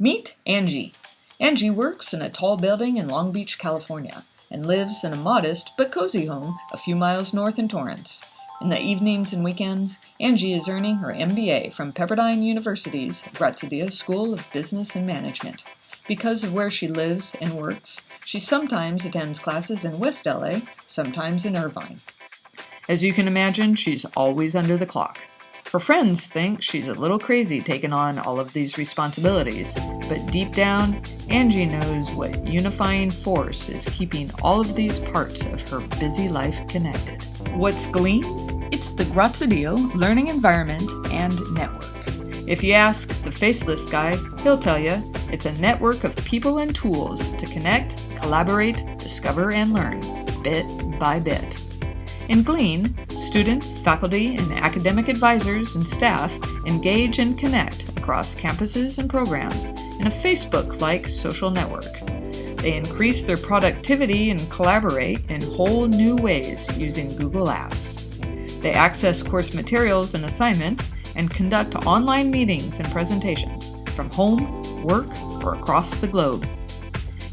Meet Angie. Angie works in a tall building in Long Beach, California, and lives in a modest but cozy home a few miles north in Torrance. In the evenings and weekends, Angie is earning her MBA from Pepperdine University's Graziadio School of Business and Management. Because of where she lives and works, she sometimes attends classes in West LA, sometimes in Irvine. As you can imagine, she's always under the clock. Her friends think she's a little crazy taking on all of these responsibilities, but deep down, Angie knows what unifying force is keeping all of these parts of her busy life connected. What's GLEAN? It's the Graziadio learning environment and network. If you ask the faceless guy, he'll tell you it's a network of people and tools to connect, collaborate, discover, and learn, bit by bit. In GLEAN, students, faculty, and academic advisors and staff engage and connect across campuses and programs in a Facebook-like social network. They increase their productivity and collaborate in whole new ways using Google Apps. They access course materials and assignments and conduct online meetings and presentations from home, work, or across the globe.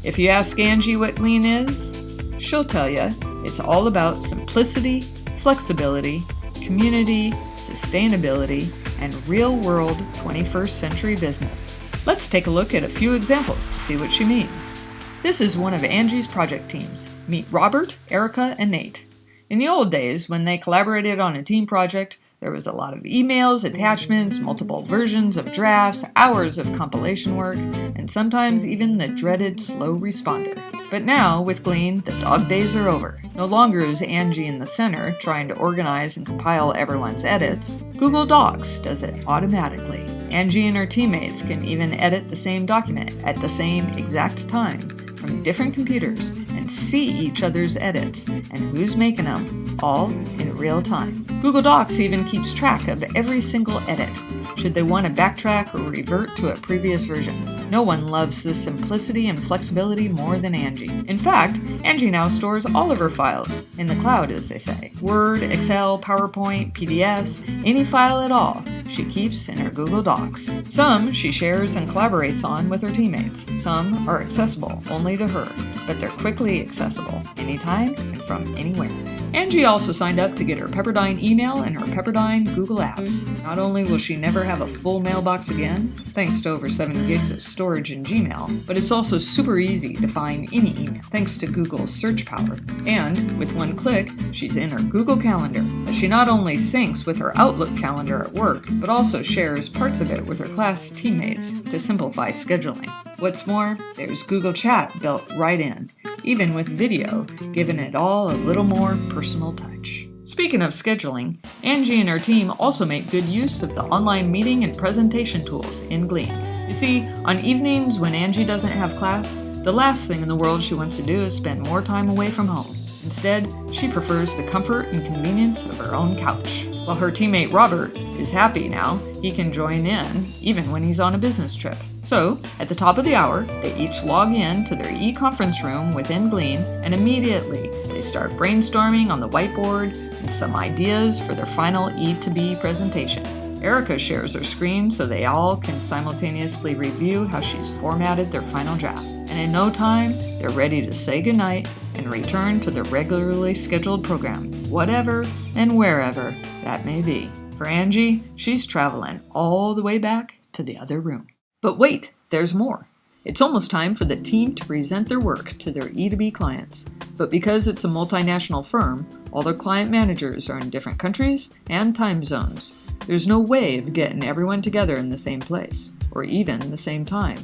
If you ask Angie what GLEAN is, she'll tell you it's all about simplicity, flexibility, community, sustainability, and real-world 21st century business. Let's take a look at a few examples to see what she means. This is one of Angie's project teams. Meet Robert, Erica, and Nate. In the old days, when they collaborated on a team project, there was a lot of emails, attachments, multiple versions of drafts, hours of compilation work, and sometimes even the dreaded slow responder. But now, with GLEAN, the dog days are over. No longer is Angie in the center trying to organize and compile everyone's edits. Google Docs does it automatically. Angie and her teammates can even edit the same document at the same exact time from different computers and see each other's edits and who's making them, all in real time. Google Docs even keeps track of every single edit, should they want to backtrack or revert to a previous version. No one loves this simplicity and flexibility more than Angie. In fact, Angie now stores all of her files, in the cloud as they say. Word, Excel, PowerPoint, PDFs, any file at all, she keeps in her Google Docs. Some she shares and collaborates on with her teammates. Some are accessible only to her, but they're quickly accessible anytime and from anywhere. Angie also signed up to get her Pepperdine email and her Pepperdine Google Apps. Not only will she never have a full mailbox again, thanks to over 7 gigs of storage in Gmail, but it's also super easy to find any email, thanks to Google's search power. And with one click, she's in her Google Calendar, that she not only syncs with her Outlook calendar at work, but also shares parts of it with her class teammates to simplify scheduling. What's more, there's Google Chat built right in, even with video, giving it all a little more personal touch. Speaking of scheduling, Angie and her team also make good use of the online meeting and presentation tools in GLEAN. You see, on evenings when Angie doesn't have class, the last thing in the world she wants to do is spend more time away from home. Instead, she prefers the comfort and convenience of her own couch. While her teammate Robert is happy now, he can join in even when he's on a business trip. So, at the top of the hour, they each log in to their e-conference room within GLEAN, and immediately they start brainstorming on the whiteboard and some ideas for their final E2B presentation. Erica shares her screen so they all can simultaneously review how she's formatted their final draft. And in no time, they're ready to say goodnight and return to their regularly scheduled program, whatever and wherever that may be. For Angie, she's traveling all the way back to the other room. But wait, there's more. It's almost time for the team to present their work to their E2B clients. But because it's a multinational firm, all their client managers are in different countries and time zones. There's no way of getting everyone together in the same place, or even the same time.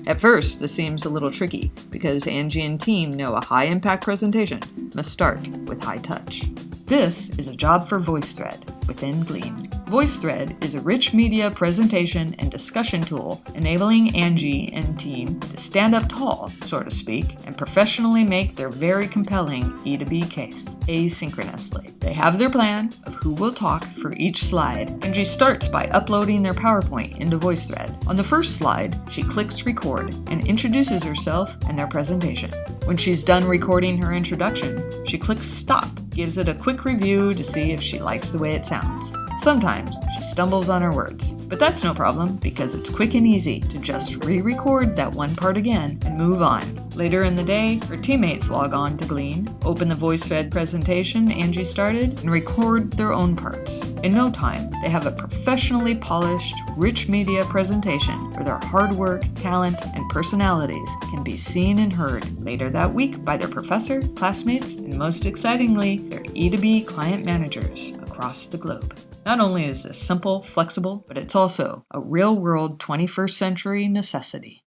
At first, this seems a little tricky, because Angie and team know a high-impact presentation must start with high touch. This is a job for VoiceThread within GLEAN. VoiceThread is a rich media presentation and discussion tool enabling Angie and team to stand up tall, so to speak, and professionally make their very compelling E2B case asynchronously. They have their plan of who will talk for each slide. Angie starts by uploading their PowerPoint into VoiceThread. On the first slide, she clicks record and introduces herself and their presentation. When she's done recording her introduction, she clicks stop, gives it a quick review to see if she likes the way it sounds. Sometimes she stumbles on her words, but that's no problem because it's quick and easy to just re-record that one part again and move on. Later in the day, her teammates log on to GLEAN, open the voice-fed presentation Angie started, and record their own parts. In no time, they have a professionally polished, rich media presentation where their hard work, talent, and personalities can be seen and heard later that week by their professor, classmates, and most excitingly, their E2B client managers across the globe. Not only is this simple, flexible, but it's also a real-world 21st century necessity.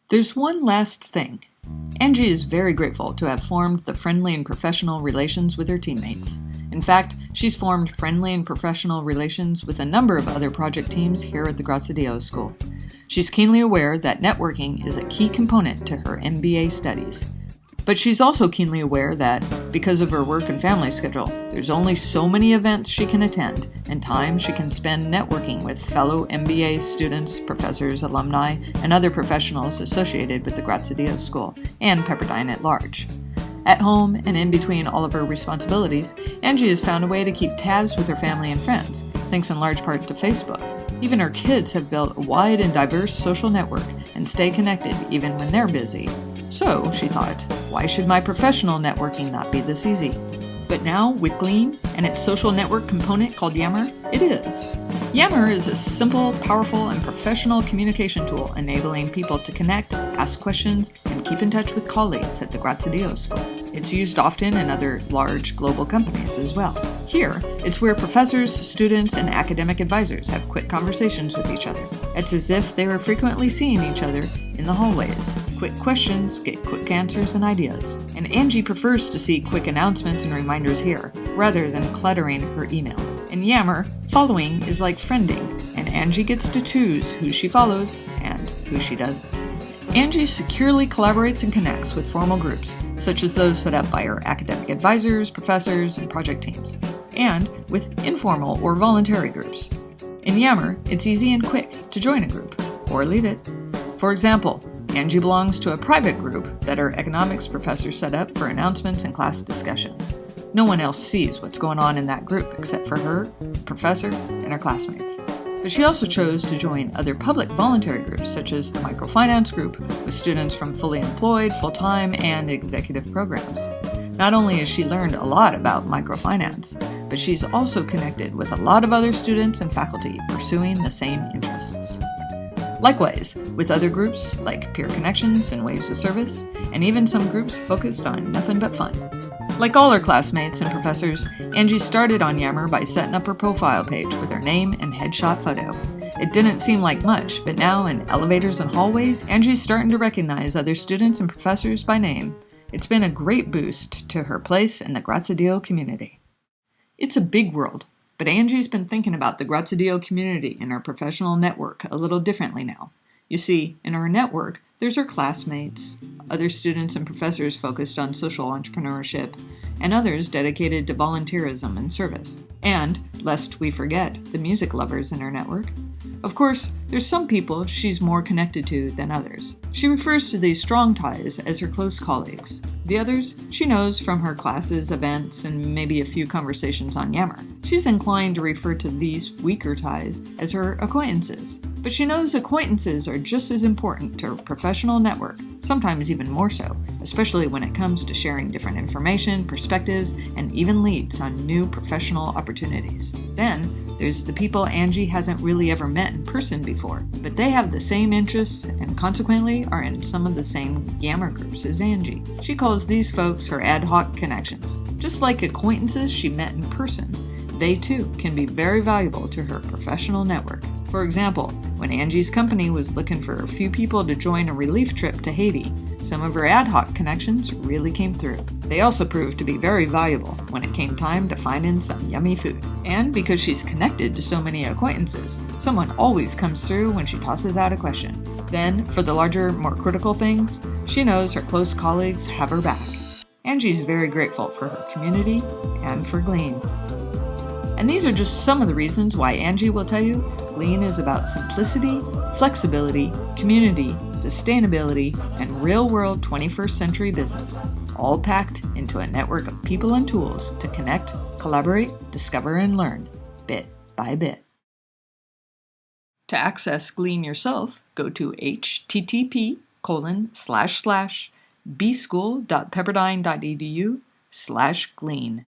There's one last thing. Angie is very grateful to have formed the friendly and professional relations with her teammates. In fact, she's formed friendly and professional relations with a number of other project teams here at the Graziadio School. She's keenly aware that networking is a key component to her MBA studies. But she's also keenly aware that, because of her work and family schedule, there's only so many events she can attend and time she can spend networking with fellow MBA students, professors, alumni, and other professionals associated with the Graziadio School and Pepperdine at large. At home and in between all of her responsibilities, Angie has found a way to keep tabs with her family and friends, thanks in large part to Facebook. Even her kids have built a wide and diverse social network and stay connected even when they're busy. So, she thought, why should my professional networking not be this easy? But now, with GLEAN and its social network component called Yammer, it is. Yammer is a simple, powerful, and professional communication tool enabling people to connect, ask questions, and keep in touch with colleagues at the Graziadio School. It's used often in other large global companies as well. Here, it's where professors, students, and academic advisors have quick conversations with each other. It's as if they were frequently seeing each other in the hallways. Quick questions get quick answers and ideas. And Angie prefers to see quick announcements and reminders here, rather than cluttering her email. In Yammer, following is like friending, and Angie gets to choose who she follows and who she doesn't. Angie securely collaborates and connects with formal groups, such as those set up by her academic advisors, professors, and project teams, and with informal or voluntary groups. In Yammer, it's easy and quick to join a group, or leave it. For example, Angie belongs to a private group that her economics professor set up for announcements and class discussions. No one else sees what's going on in that group except for her, the professor, and her classmates. But she also chose to join other public voluntary groups, such as the microfinance group, with students from fully employed, full-time, and executive programs. Not only has she learned a lot about microfinance, but she's also connected with a lot of other students and faculty pursuing the same interests. Likewise, with other groups like Peer Connections and Waves of Service, and even some groups focused on nothing but fun. Like all her classmates and professors, Angie started on Yammer by setting up her profile page with her name and headshot photo. It didn't seem like much, but now in elevators and hallways, Angie's starting to recognize other students and professors by name. It's been a great boost to her place in the Graziadio community. It's a big world, but Angie's been thinking about the Graziadio community and her professional network a little differently now. You see, in her network, there's her classmates, other students and professors focused on social entrepreneurship, and others dedicated to volunteerism and service. And, lest we forget, the music lovers in her network. Of course, there's some people she's more connected to than others. She refers to these strong ties as her close colleagues. The others, she knows from her classes, events, and maybe a few conversations on Yammer. She's inclined to refer to these weaker ties as her acquaintances. But she knows acquaintances are just as important to her professional network, sometimes even more so, especially when it comes to sharing different information, perspectives, and even leads on new professional opportunities. Then, there's the people Angie hasn't really ever met in person before, but they have the same interests and consequently are in some of the same Yammer groups as Angie. She calls these folks her ad hoc connections. Just like acquaintances she met in person, they too can be very valuable to her professional network. For example, when Angie's company was looking for a few people to join a relief trip to Haiti, some of her ad hoc connections really came through. They also proved to be very valuable when it came time to finding some yummy food. And because she's connected to so many acquaintances, someone always comes through when she tosses out a question. Then, for the larger, more critical things, she knows her close colleagues have her back. Angie's very grateful for her community and for GLEAN. And these are just some of the reasons why Angie will tell you GLEAN is about simplicity, flexibility, community, sustainability, and real-world 21st century business, all packed into a network of people and tools to connect, collaborate, discover, and learn, bit by bit. To access GLEAN yourself, go to http://bschool.pepperdine.edu/GLEAN.